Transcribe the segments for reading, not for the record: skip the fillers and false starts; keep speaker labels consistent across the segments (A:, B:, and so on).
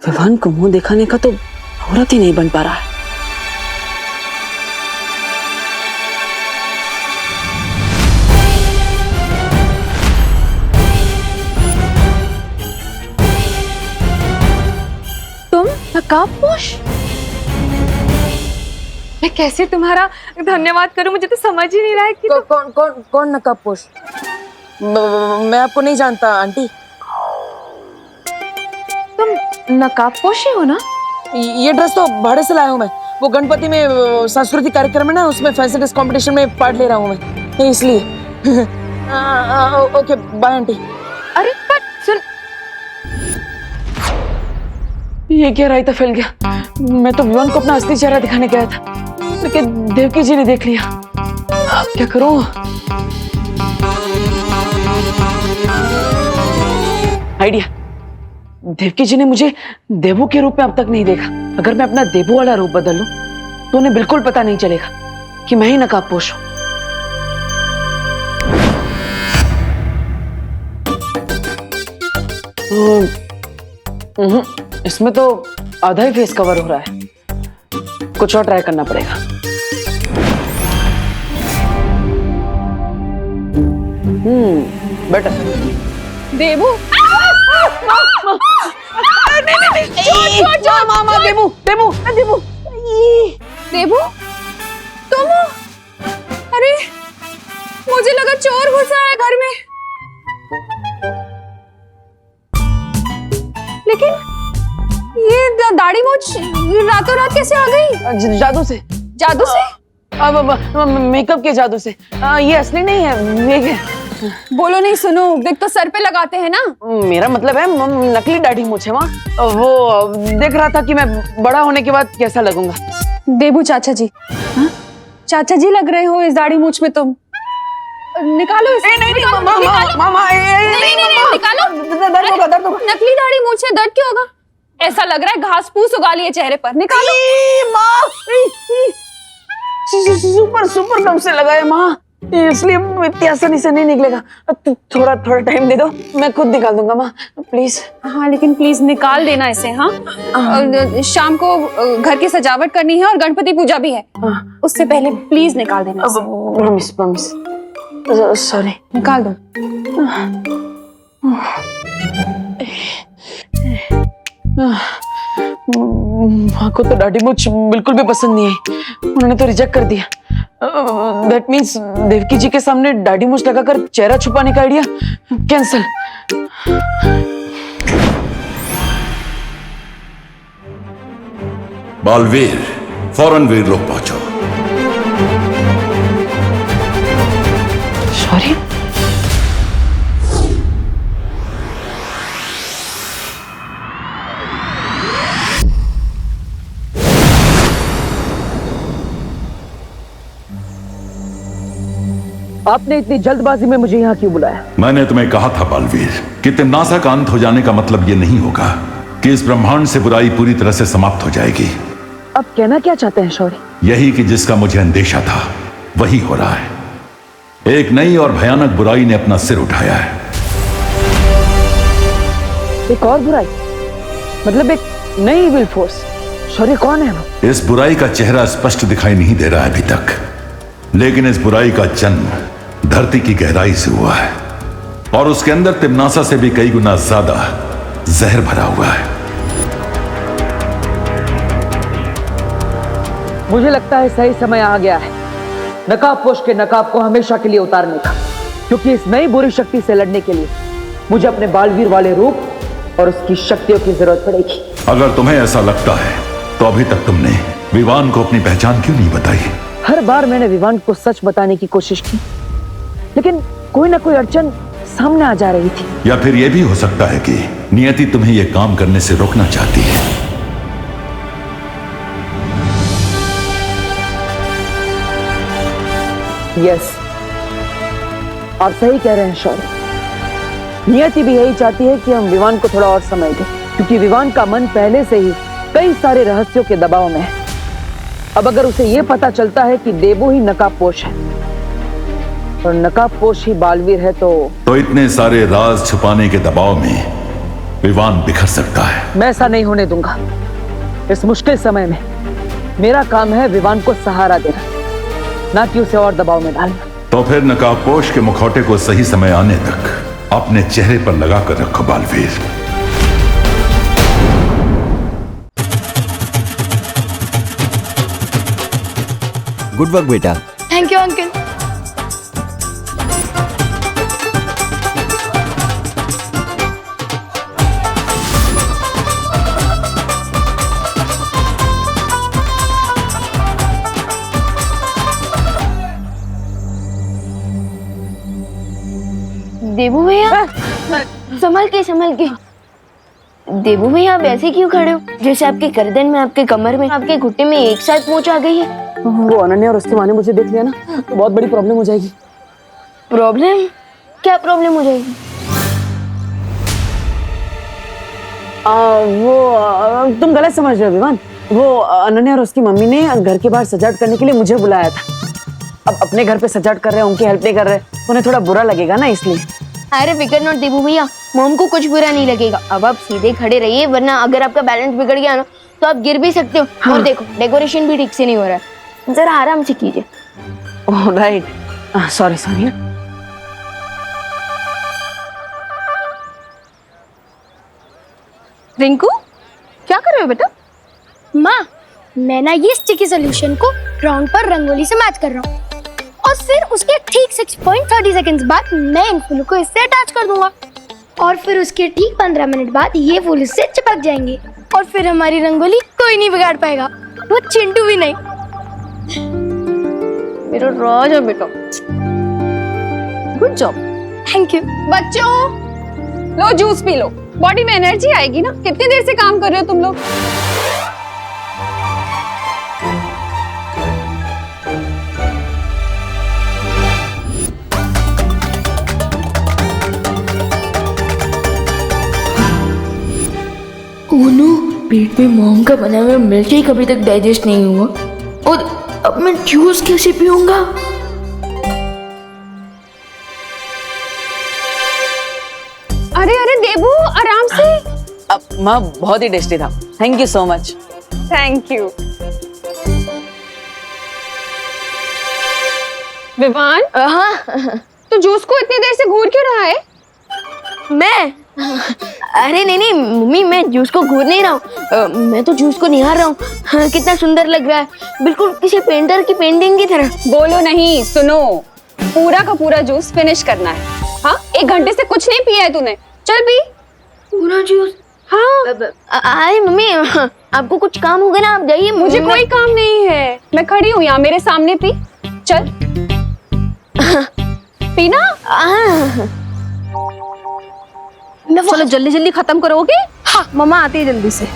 A: विवान को मुंह दिखाने का तो औरत ही नहीं बन पा रहा है।
B: तुम नकाबपोश? मैं कैसे तुम्हारा धन्यवाद करूं, मुझे तो समझ ही नहीं रहा है कि
C: कौन नकाबपोश? मैं आपको नहीं जानता आंटी।
B: तुम नकाबपोश ही हो ना?
C: ये ड्रेस तो भाड़े से लाया हूँ मैं। वो गणपति में सांस्कृतिक कार्यक्रम है ना, उसमें फैंसी ड्रेस कंपटीशन में पार्ट ले रहा हूँ मैं, इसलिए। Okay bye aunty.
B: अरे पर सुन,
A: ये क्या रायता फैल गया। मैं तो विवान को अपना असली चेहरा दिखाने गया था, लेकिन देवकी जी ने देख लिया। अब क्या करूं? आइडिया। देवकी जी ने मुझे देवू के रूप में अब तक नहीं देखा। अगर मैं अपना देवू वाला रूप बदल लूं तो उन्हें बिल्कुल पता नहीं चलेगा कि मैं ही नकाबपोश हूं। इसमें तो आधा ही फेस कवर हो रहा है, कुछ और ट्राई करना पड़ेगा। बेटर।
B: देवू।
A: नहीं, मामा, देवू।
B: देवू तुम हो? अरे मुझे लगा चोर घुसा है घर में। लेकिन ये दाढ़ी मूंछ रातों रात कैसे आ गई?
A: जादू से।
B: जादू से?
A: अब मेकअप के जादू से। ये असली नहीं है, विग है।
B: बोलो नहीं, सुनो, विग तो सर पे लगाते हैं ना।
A: मेरा मतलब है नकली दाढ़ी मूंछ है। वहाँ वो देख रहा था कि मैं बड़ा होने के बाद कैसा लगूंगा।
B: देवू चाचा जी। हाँ? चाचा जी लग रहे हो इस दाढ़ी मूंछ में तुम। निकालो इसे।
A: नहीं,
B: मामा, निकालो।
A: दर्द होगा।
B: नकली दाढ़ी मूंछ है, दर्द क्यों होगा? ऐसा लग रहा है घास फूस उगा लिए चेहरे पर। निकालो।
A: सुपर कम से लगा है माँ, इसलिए इतनी आसानी से नहीं निकलेगा। थोड़ा टाइम दे दो, मैं खुद निकाल दूंगा माँ, प्लीज।
B: हाँ लेकिन प्लीज निकाल देना इसे। हाँ शाम को घर की सजावट करनी है और गणपति पूजा भी है, उससे पहले प्लीज निकाल देना इसे।
A: प्रॉमिस। सॉरी।
B: निकाल दो।
A: माँ को तो दाढ़ी मूंछ बिल्कुल भी पसंद नहीं आई, उन्होंने तो रिजेक्ट कर दिया। दैट मीन्स देवकी जी के सामने दाढ़ी मूंछ लगाकर चेहरा छुपाने का आइडिया कैंसल।
D: बालवीर, फौरन वीर लोग पहुंचो।
A: सॉरी। आपने इतनी जल्दबाजी में मुझे यहाँ क्यों बुलाया?
D: मैंने तुम्हें कहा था बालवीर कि तिम्नासा का अंत हो जाने का मतलब ये नहीं होगा कि इस ब्रह्मांड से बुराई पूरी तरह से समाप्त हो जाएगी।
A: अब कहना क्या चाहते हैं शौर्य?
D: यही कि जिसका मुझे अंदेशा था वही हो रहा है। एक नई और भयानक बुराई ने अपना सिर उठाया है।
A: एक और बुराई? मतलब एक नई इविल फोर्स? शौर्य कौन है वो?
D: इस बुराई का चेहरा स्पष्ट दिखाई नहीं दे रहा है अभी तक, लेकिन इस बुराई का जन्म धरती की गहराई से हुआ है और उसके अंदर तिम्नासा से भी कई गुना ज्यादा जहर भरा हुआ है।
A: मुझे लगता है सही समय आ गया है नकाबपोश के नकाब को हमेशा के लिए उतारने का, क्योंकि इस नई बुरी शक्ति से लड़ने के लिए मुझे अपने बालवीर वाले रूप और उसकी शक्तियों की जरूरत पड़ेगी।
D: अगर तुम्हें ऐसा लगता है तो अभी तक तुमने विवान को अपनी पहचान क्यों नहीं बताई?
A: हर बार मैंने विवान को सच बताने की कोशिश की, लेकिन कोई ना कोई अड़चन सामने आ जा रही थी।
D: या फिर यह भी हो सकता है कि नियति तुम्हें यह काम करने से रोकना चाहती है।
A: यस, आप सही कह रहे हैं शौर्य। नियति भी यही चाहती है कि हम विवान को थोड़ा और समय दें, क्योंकि विवान का मन पहले से ही कई सारे रहस्यों के दबाव में है। अब अगर उसे यह पता चलता है कि देवू ही नकाबपोश है और नकाबपोश ही बालवीर है तो
D: इतने सारे राज छुपाने के दबाव में विवान बिखर सकता है।
A: मैं ऐसा नहीं होने दूंगा। इस मुश्किल समय में मेरा काम है विवान को सहारा देना, ना कि उसे और दबाव में डालना।
D: तो फिर नकाबपोश के मुखौटे को सही समय आने तक अपने चेहरे पर लगा कर रखो बालवीर।
E: गुड वर्क बेटा।
F: Thank you uncle.
G: देबू भैया, संभल के। देबू भैया, आप ऐसे क्यों खड़े हो? जैसे आपके गर्दन में, आपके कमर में, आपके घुटने में एक साथ मोच आ गई है।
C: वो अनन्या और उसकी माँ ने मुझे देख लिया ना तो बहुत बड़ी प्रॉब्लम हो जाएगी।
G: प्रॉब्लम? क्या प्रॉब्लम हो जाएगी?
A: तुम गलत समझ रहे हो विवान। वो अनन्या और उसकी मम्मी ने घर के बाहर सजावट करने के लिए मुझे बुलाया था। अब अपने घर पे सजावट कर रहे हैं, उनकी हेल्प नहीं कर रहे, उन्हें थोड़ा बुरा लगेगा ना, इसलिए।
G: अरे फिकर नॉट देबू भैया, मॉम को कुछ बुरा नहीं लगेगा। अब आप सीधे खड़े रहिए, वरना अगर आपका बैलेंस बिगड़ गया ना तो आप गिर भी सकते हो। हाँ। और देखो, डेकोरेशन भी ठीक से नहीं हो रहा है, जरा आराम से कीजिए।
A: Oh right, sorry.
B: रिंकू, क्या कर रहे हो बेटा?
F: माँ, मैं ना ये स्टिकी सोल्यूशन को ग्राउंड पर रंगोली से मैच कर रहा हूँ और फिर उसके ठीक 6.30 सेकंड्स बाद मैं इन फूलों को इससे अटैच कर दूंगा और फिर उसके ठीक 15 मिनट बाद ये फूल इससे चिपक जाएंगे और फिर हमारी रंगोली कोई नहीं बिगाड़ पाएगा, वो चिंटू भी नहीं।
B: मेरा राजा बेटा, गुड जॉब।
F: Thank you.
B: बच्चों, लो जूस पी लो, बॉडी में एनर्जी आएगी ना। कितनी देर से काम कर रहे हो तुम लोग?
G: ओनो, पेट में मॉम का बना हुआ मिल्क केक अभी तक डाइजेस्ट नहीं हुआ और अब मैं जूस कैसे पीऊंगा?
B: अरे अरे देबू, आराम से।
A: अब माँ, बहुत ही टेस्टी था, thank you so much.
B: Thank you. Vivaan,
G: हाँ,
B: तो जूस को इतनी देर से घूर क्यों रहा है?
G: मैं? अरे नहीं मम्मी, मैं जूस को घूर नहीं रहा हूँ, मैं तो जूस को निहार रहा हूँ। हाँ, कितना सुंदर लग रहा है, बिल्कुल किसी पेंटर की पेंटिंग की तरह।
B: बोलो नहीं, सुनो। पूरा का पूरा जूस फिनिश करना है। हाँ, 1 घंटे से कुछ नहीं पिया है तूने, चल पी
G: पूरा जूस।
B: हाँ।
G: अरे मम्मी, आपको कुछ काम होगा ना, आप जाइए।
B: मुझे कोई काम नहीं है, मैं खड़ी हूँ यहाँ, मेरे सामने पी। चल पीना। चलो जल्दी जल्दी खत्म करोगे?
F: हाँ, मम्मा आती है जल्दी से।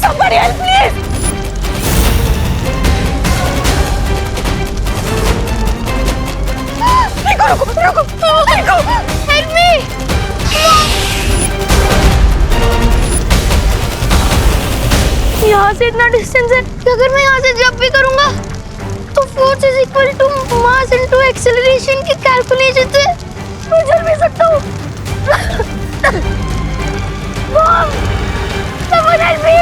B: Somebody help please! रुको! Help me!
F: यहाँ से इतना डिस्टेंस है कि अगर मैं यहाँ से जंप भी करूँगा तो force is equal to mass into acceleration के कैलकुलेशन से मैं चल भी सकता हूँ। Mom, someone help me!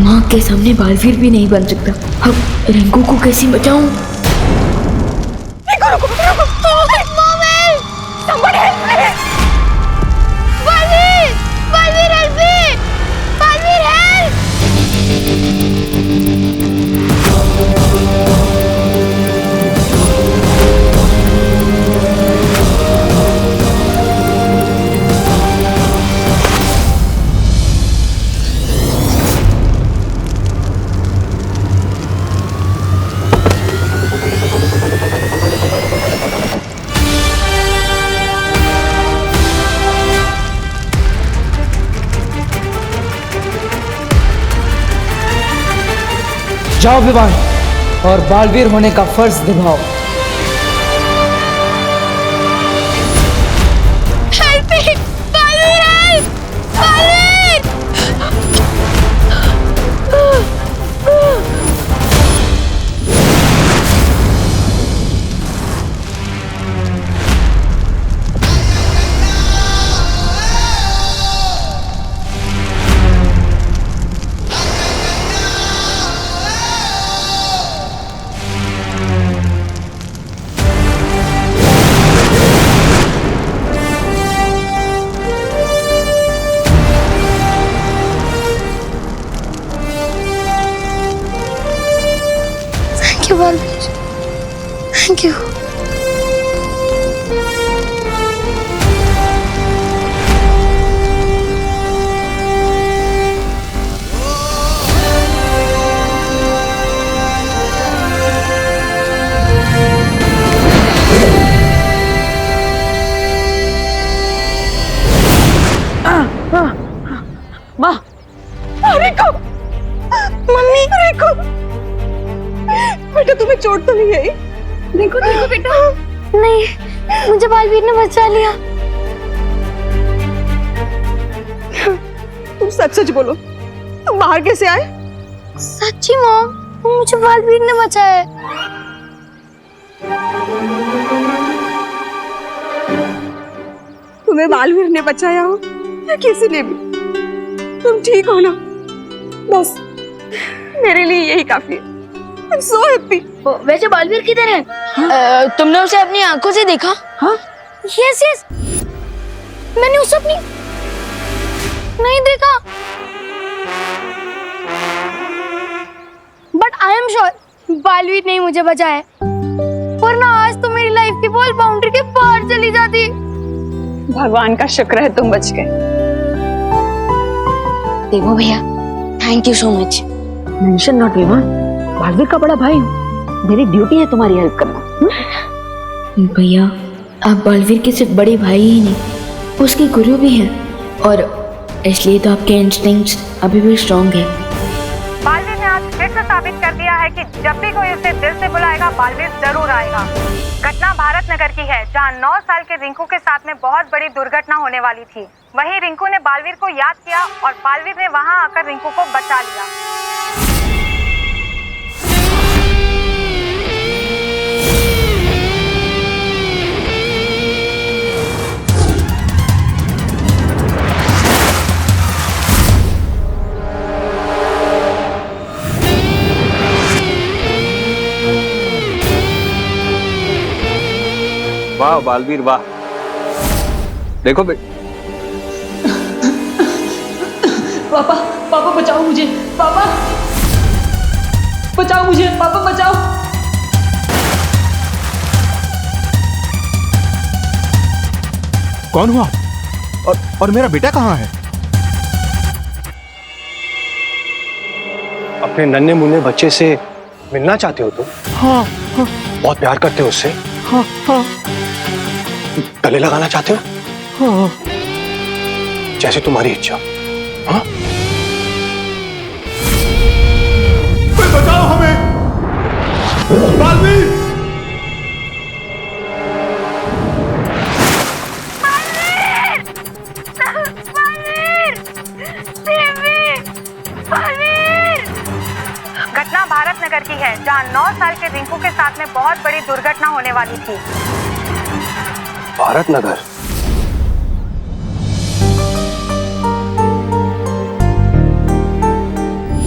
G: माँ के सामने बालवीर भी नहीं बन सकता, अब रिंकू को कैसे बचाऊं?
F: रुको! Mom, help! Somebody help me! Baalveer help me! Baalveer help!
C: जाओ विवान और बालवीर होने का फर्ज निभाओ।
F: Help me! बालवीर ने बचा लिया।
B: तुम सच सच बोलो, तुम बाहर कैसे आए?
F: सच्ची मॉम, मुझे बालवीर ने बचाया है।
B: तुम्हें बालवीर ने बचाया हो या किसी ने भी, तुम ठीक हो ना? बस मेरे लिए यही काफी है। I'm so happy।
G: वैसे बालवीर किधर है? तुमने उसे अपनी आंखों से देखा?
C: हाँ
F: यस यस, मैंने उसे अपनी नहीं देखा, but I am sure Baalveer ने मुझे बचाया है, वरना आज तो मेरी लाइफ की बॉल बाउंड्री के बाहर चली जाती।
B: भगवान का शुक्र है तुम बच गए।
G: देखो भैया, thank you so much.
A: Mention not Vivaan, Baalveer का बड़ा भाई हूँ, मेरी ड्यूटी है तुम्हारी हेल्प करना।
G: भैया, आप बालवीर के सिर्फ बड़े भाई ही नहीं, उसके गुरु भी हैं, और इसलिए तो आपके इंस्टिंक्ट्स अभी भी स्ट्रांग है।
H: बालवीर ने आज फिर से साबित कर दिया है कि जब भी कोई उसे दिल से बुलाएगा, बालवीर जरूर आएगा। घटना भारत नगर की है, जहां 9 साल के रिंकू के साथ में बहुत बड़ी दुर्घटना होने वाली थी। वहीं रिंकू ने बालवीर को याद किया और बालवीर ने वहां आकर रिंकू को बचा लिया।
I: वाह बालवीर वाह। देखो
C: पापा, पापा बचाओ मुझे, पापा बचाओ मुझे, पापा बचाओ।
J: कौन हुआ? और मेरा बेटा कहाँ है?
I: अपने नन्हे मुन्ने बच्चे से मिलना चाहते हो तुम?
J: हाँ हाँ
I: बहुत प्यार करते हो उससे?
J: हाँ हाँ
I: गले लगाना चाहते हो?
J: हाँ।
I: जैसे तुम्हारी इच्छा। हाँ?
J: बचाओ हमें, बालवीर!
H: घटना भारत नगर की है, जहां 9 साल के रिंकू के साथ में बहुत बड़ी दुर्घटना होने वाली थी।
I: भारत नगर?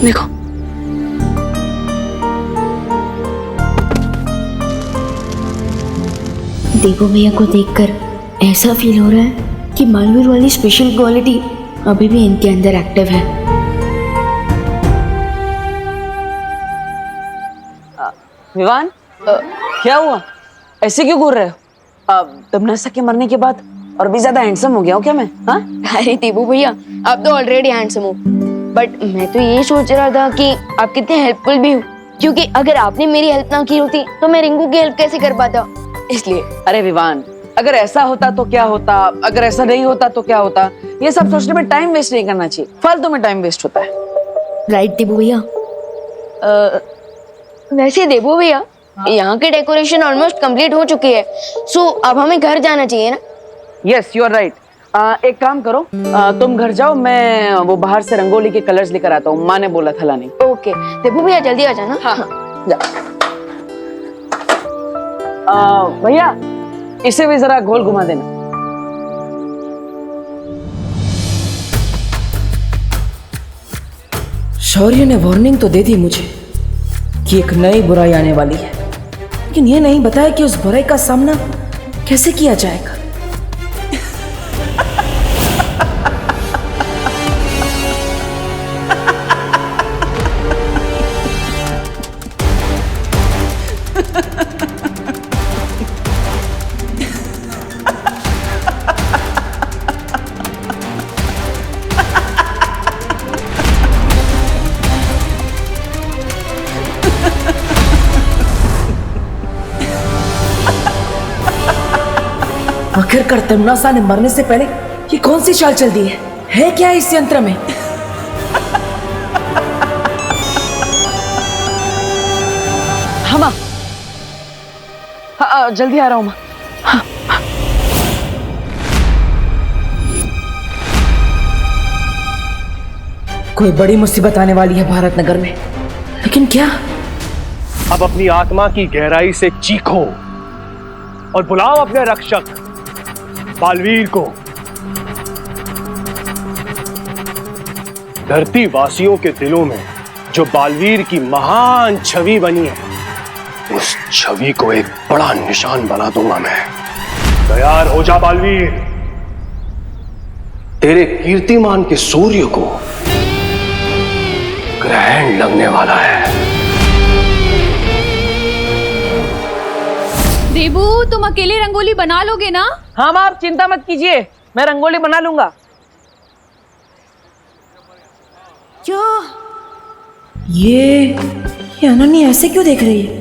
G: देखो, देवो भैया को देखकर ऐसा फील हो रहा है कि बालवीर वाली स्पेशल क्वालिटी अभी भी इनके अंदर एक्टिव है।
C: विवान, क्या हुआ? ऐसे क्यों घूर रहे हो? तमन्ना के मरने के बाद और भी ज्यादा हैंडसम हो गया हूँ क्या मैं? हाँ?
G: अरे देवो भैया, आप तो ऑलरेडी हैंडसम हो, बट मैं तो ये सोच रहा था कि आप कितने हेल्पफुल भी हो, क्योंकि अगर आपने मेरी हेल्प ना की होती तो मैं रिंकू की हेल्प कैसे कर पाता, इसलिए।
C: अरे विवान, अगर ऐसा होता तो क्या होता, अगर ऐसा नहीं होता तो क्या होता, ये सब सोचने में टाइम वेस्ट नहीं करना चाहिए, फालतू में टाइम वेस्ट होता है।
G: राइट देवो भैया। वैसे देवो भैया, यहाँ की डेकोरेशन ऑलमोस्ट कंप्लीट हो चुकी है, सो अब हमें घर जाना चाहिए ना?
C: Yes, you are right. एक काम करो, तुम घर जाओ, मैं वो बाहर से रंगोली के कलर्स लेकर आता हूँ, माँ ने बोला था लाने।
G: ओके देवो भैया, जल्दी आ जाना।
C: हाँ जा। भैया, इसे भी जरा गोल घुमा देना। शौर्य ने वार्निंग तो दे दी मुझे कि एक नई बुराई आने वाली है, लेकिन ये नहीं बताया कि उस बुराई का सामना कैसे किया जाएगा। आखिरकार तमन्ना ने मरने से पहले ये कौन सी चाल चल दी है क्या इस यंत्र में? हाँ माँ, हाँ, जल्दी आ रहा हूँ माँ। हाँ, हाँ। कोई बड़ी मुसीबत आने वाली है भारत नगर में, लेकिन क्या?
I: अब अपनी आत्मा की गहराई से चीखो और बुलाओ अपने रक्षक बालवीर को। धरती वासियों के दिलों में जो बालवीर की महान छवि बनी है, उस छवि को एक बड़ा निशान बना दूंगा मैं। तैयार हो जा बालवीर, तेरे कीर्तिमान के सूर्य को ग्रहण लगने वाला है।
B: देबू, तुम अकेले रंगोली बना लोगे ना?
A: हाँ माँ, आप चिंता मत कीजिए, मैं रंगोली बना लूंगा।
C: ये अनन्या ऐसे क्यों देख रही है?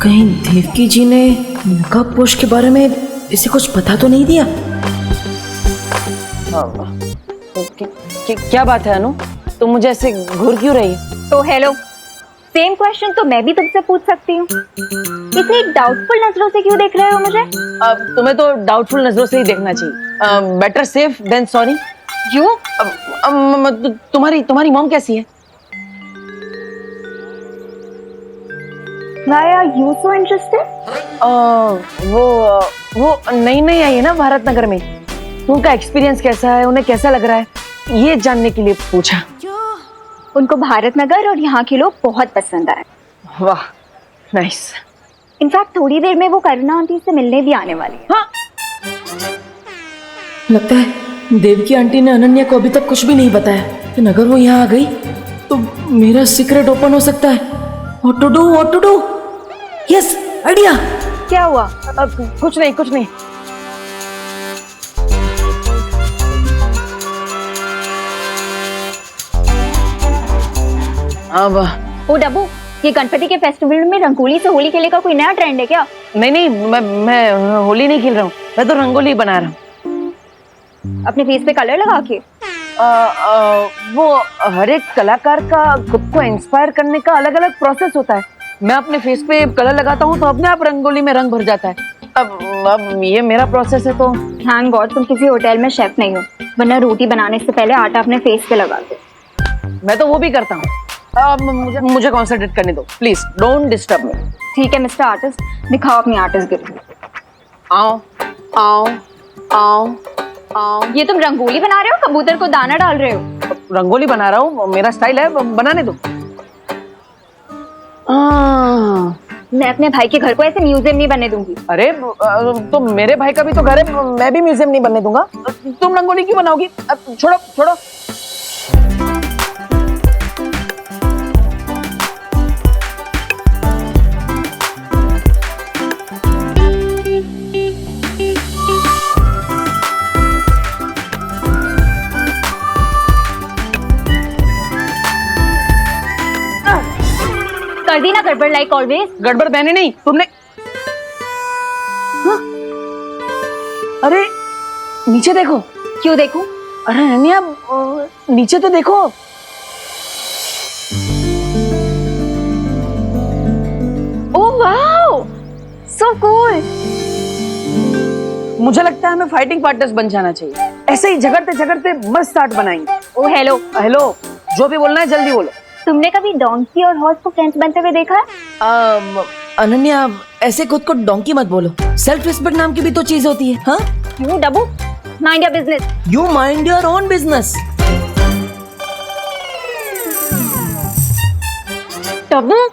C: कहीं देवकी जी ने नकाबपोश के बारे में इसे कुछ पता तो नहीं दिया?
A: क्या बात है अनु, तुम मुझे ऐसे घूर क्यों रही?
H: तो हेलो, सेम क्वेश्चन तो मैं भी तुमसे पूछ सकती हूँ। इतनी डाउटफुल नजरों से क्यों देख रहे हो मुझे?
A: तुम्हें तो डाउटफुल नजरों से ही देखना चाहिए। Better safe than sorry.
H: क्यों?
A: तुम्हारी मॉम कैसी है?
H: Why are you so interested?
A: वो नई आई है ना भारत नगर में, तो उनका एक्सपीरियंस कैसा है, उन्हें कैसा लग रहा है, ये जानने के लिए पूछा।
H: उनको भारत नगर और यहाँ के लोग बहुत पसंद आए।
A: वाह, नाइस।
H: इनफैक्ट थोड़ी देर में वो करुणा आंटी से मिलने भी आने वाली है।
A: हाँ,
C: लगता है देवकी आंटी ने अनन्या को अभी तक कुछ भी नहीं बताया, लेकिन अगर वो यहाँ आ गई तो मेरा सीक्रेट ओपन हो सकता है। What to do? Yes, idea.
A: क्या हुआ? कुछ नहीं। अब
H: ओ डब्बू, ये गणपति के फेस्टिवल में रंगोली से होली खेलने का कोई नया ट्रेंड है क्या?
A: नहीं, मैं होली नहीं खेल रहा हूँ, मैं तो रंगोली बना रहा हूँ।
H: अपने फेस पे कलर लगा के?
A: वो हर एक कलाकार का खुद को इंस्पायर करने का अलग अलग प्रोसेस होता है। मैं अपने फेस पे कलर लगाता हूँ तो अपने आप रंगोली में रंग भर जाता है। अब ये मेरा प्रोसेस है तो।
H: थैंक गॉड तुम किसी होटल में शेफ नहीं हो, वरना रोटी बनाने से पहले आटा अपने फेस पे लगाते।
A: मैं तो वो भी करता हूँ। मुझे कॉन्सेंट्रेट करने दो प्लीज, डोंट डिस्टर्ब मी।
H: ठीक है मिस्टर आर्टिस्ट, दिखाओ अपनी आर्टिस्ट गिरी।
A: आओ।
H: ये तुम रंगोली बना रहे हो, कबूतर को दाना डाल रहे हो?
A: रंगोली बना रहा हूँ, मेरा स्टाइल है, बनाने दो।
H: मैं अपने भाई के घर को ऐसे म्यूजियम नहीं बनने दूंगी।
A: अरे तो मेरे भाई का भी तो घर है, मैं भी म्यूजियम नहीं बनने दूंगा। तुम रंगोली क्यों बनाओगी? छोड़ो।
H: कर दी ना गड़बड़, लाइक ऑलवेज।
A: गड़बड़ मैंने नहीं, तुमने। हाँ? अरे नीचे देखो।
H: क्यों देखूं?
A: अरे अनन्या, नीचे तो देखो।
H: Oh wow, so cool.
A: मुझे लगता है हमें फाइटिंग पार्टनर्स बन जाना चाहिए। ऐसे ही झगड़ते मस्त आर्ट बनाएंगे।
H: ओ हेलो,
A: जो भी बोलना है जल्दी बोलो।
H: तुमने कभी डोंकी और हॉर्स को फ्रेंड्स बनते हुए देखा है?
C: अनन्या, ऐसे खुद को डोंकी मत बोलो। सेल्फ रिस्पेक्ट नाम की भी तो चीज होती है। हाँ?
H: You Dabbu, mind your business.
C: You mind your own business.
H: Dabbu,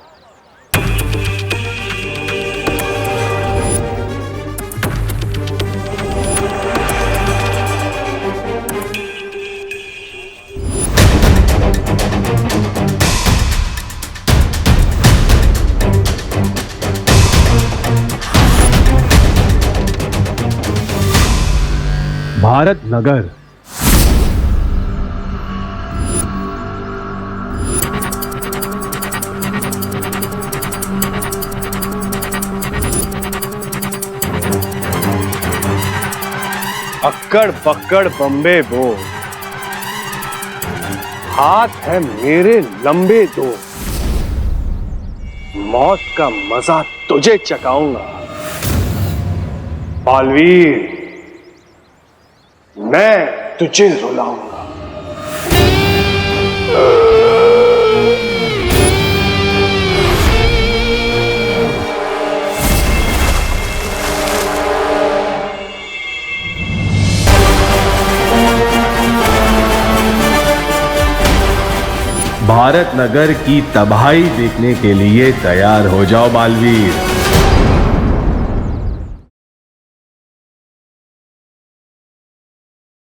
I: Bharat Nagar अक्कड़ पक्कड़ बम्बे बो, हाथ है मेरे लंबे दो, मौत का मजा तुझे चकाऊंगा बालवीर, मैं तुझे रुलाऊंगा। भारत नगर की तबाही देखने के लिए तैयार हो जाओ बालवीर।